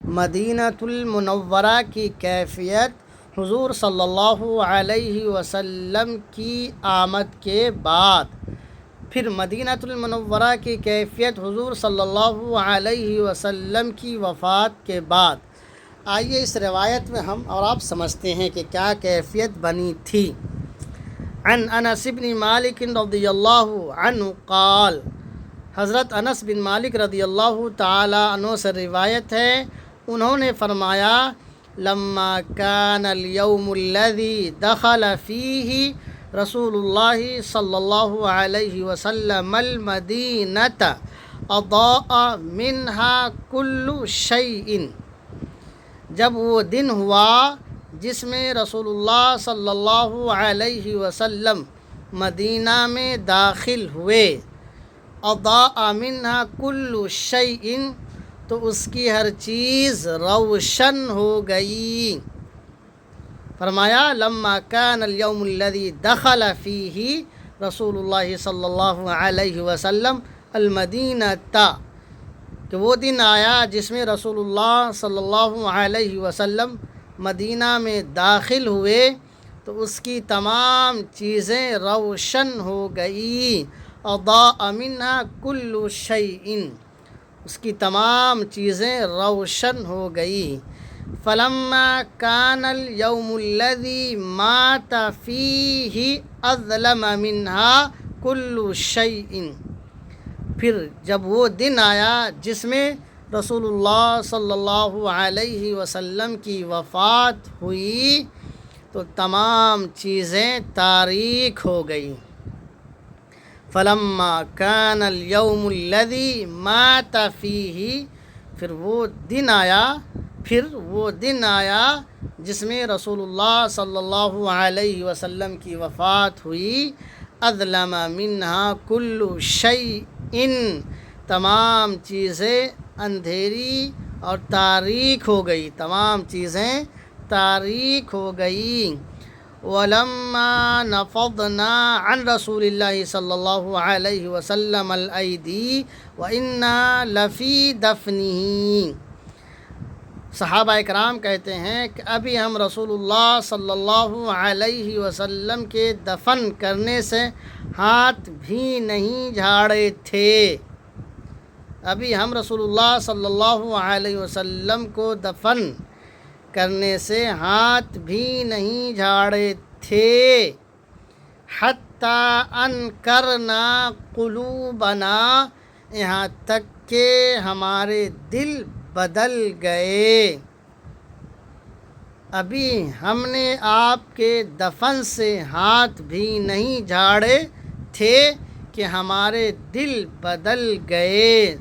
مدینۃ المنورہ کی کیفیت حضور صلی اللہ علیہ وسلم کی آمد کے بعد، پھر مدینۃ المنورہ کی کیفیت حضور صلی اللہ علیہ وسلم کی وفات کے بعد۔ آئیے اس روایت میں ہم اور آپ سمجھتے ہیں کہ کیا کیفیت بنی تھی۔ عن انس بن مالک رضی اللہ عنہ قال، حضرت انس بن مالک رضی اللہ تعالی عنہ سے روایت ہے، انہوں نے فرمایا، لما کان اليوم الذي دخل فيه رسول اللہ صلی اللہ علیہ وسلم المدینة اضاء منها كل شيء، جب وہ دن ہوا جس میں رسول اللہ صلی اللہ علیہ وسلم مدینہ میں داخل ہوئے، اضاء منها كل شيء، تو اس کی ہر چیز روشن ہو گئی۔ فرمایا لما کان اليوم الذي دخل فيه رسول اللہ صلی اللہ علیہ وسلم المدینة، کہ وہ دن آیا جس میں رسول اللہ صلی اللہ علیہ وسلم مدینہ میں داخل ہوئے تو اس کی تمام چیزیں روشن ہو گئی۔ اضاء منها كل شيء، اس کی تمام چیزیں روشن ہو گئی۔ فلما كان اليوم الذي مات فيه أظلم منها كل شيء، پھر جب وہ دن آیا جس میں رسول اللہ صلی اللہ علیہ وسلم کی وفات ہوئی تو تمام چیزیں تاریک ہو گئیں۔ فلما كان اليوم الذي مات فيه، پھر وہ دن آیا جس میں رسول اللہ صلی اللہ علیہ وسلم کی وفات ہوئی، اظلم منها كل شيء، تمام چیزیں اندھیری اور تاریک ہو گئی، تمام چیزیں تاریک ہو گئی۔ ولما نفضنا عن رسول اللہ صلی اللہ علیہ وسلم الایدی وإنا لفی دفنہ، صحابہ اکرام کہتے ہیں کہ ابھی ہم رسول اللہ صلی اللہ علیہ وسلم کے دفن کرنے سے ہاتھ بھی نہیں جھاڑے تھے، ابھی ہم رسول اللہ صلی اللہ علیہ وسلم کو دفن کرنے سے ہاتھ بھی نہیں جھاڑے تھے۔ حتی انکرنا قلوبنا، یہاں تک کہ ہمارے دل بدل گئے، ابھی ہم نے آپ کے دفن سے ہاتھ بھی نہیں جھاڑے تھے کہ ہمارے دل بدل گئے۔